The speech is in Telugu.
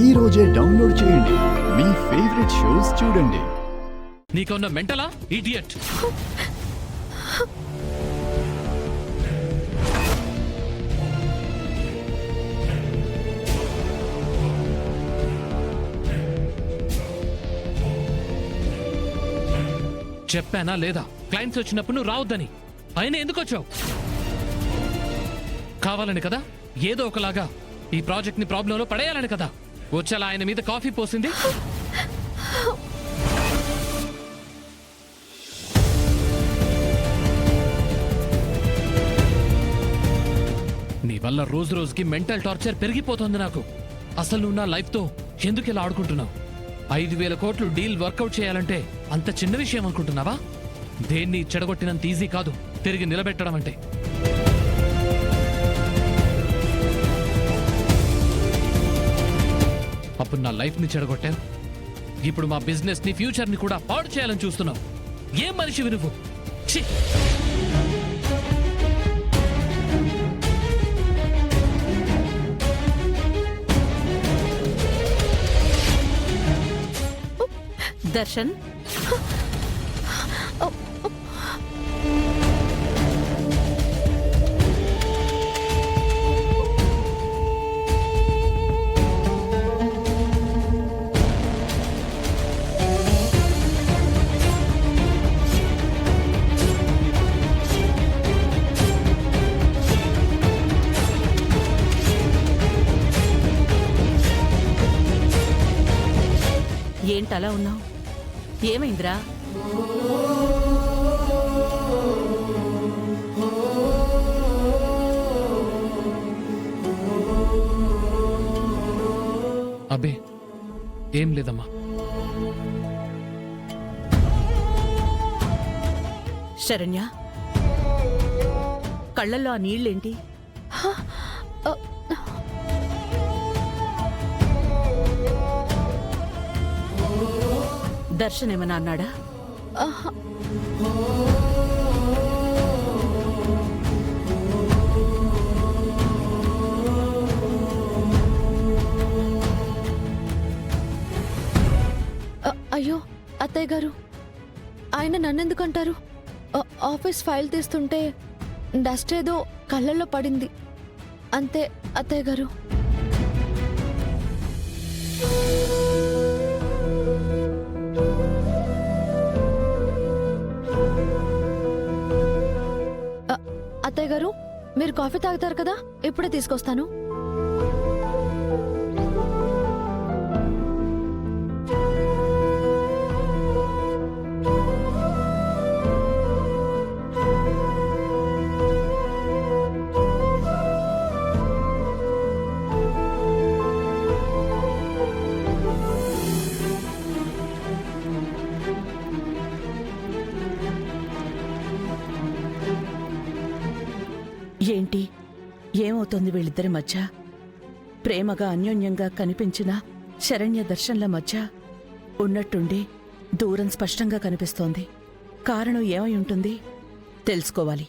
ఈ రోజే డౌన్లోడ్ చేయండి. మీ ఫేవరెట్ షోస్ చూడండి. నీకున్న మెంటలా ఇడియట్? చెప్పానా లేదా? క్లయింట్స్ వచ్చినప్పుడు నువ్వు రావద్దని. అయినా ఎందుకు వచ్చావు? కావాలని కదా, ఏదో ఒకలాగా ఈ ప్రాజెక్ట్ ని ప్రాబ్లంలో పడేయాలని కదా వచ్చేలా ఆయన మీద కాఫీ పోసింది. నీ వల్ల రోజు రోజుకి మెంటల్ టార్చర్ పెరిగిపోతుంది నాకు. అసలు నువ్వు నా లైఫ్ తో ఎందుకు ఇలా ఆడుకుంటున్నావు? 5,000 కోట్లు డీల్ వర్కౌట్ చేయాలంటే అంత చిన్న విషయం అనుకుంటున్నావా? దేన్ని చెడగొట్టినంత ఈజీ కాదు తిరిగి నిలబెట్టడం అంటే. అప్పుడు నా లైఫ్ ని చెడగొట్టావు, ఇప్పుడు మా బిజినెస్ ని ఫ్యూచర్ ని కూడా పాడు చేయాలని చూస్తున్నావు. ఏం మనిషివి నువ్వు? ఛీ! దర్శన్, ఏంటలా ఉన్నావు? ఏమైందిరా? అబ్బే ఏం లేదమ్మా. శరణ్య, కళ్ళల్లో ఆ నీళ్ళేంటి? దర్శన్ ఏమన్నా అన్నాడా? అయ్యో అత్తయ్య గారు, ఆయన నన్నెందుకంటారు? ఆఫీస్ ఫైల్ తీస్తుంటే డస్ట్ ఏదో కళ్ళల్లో పడింది అంతే అత్తయ్య గారు. అత్తయ్య గారు, మీరు కాఫీ తాగుతారు కదా, ఇప్పుడే తీసుకొస్తాను. ఏంటి ఏమవుతోంది వీళ్ళిద్దరి మధ్య? ప్రేమగా అన్యోన్యంగా కనిపించిన శరణ్య దర్శన్ల మధ్య ఉన్నట్టుండి దూరం స్పష్టంగా కనిపిస్తోంది. కారణం ఏమై ఉంటుంది? తెలుసుకోవాలి.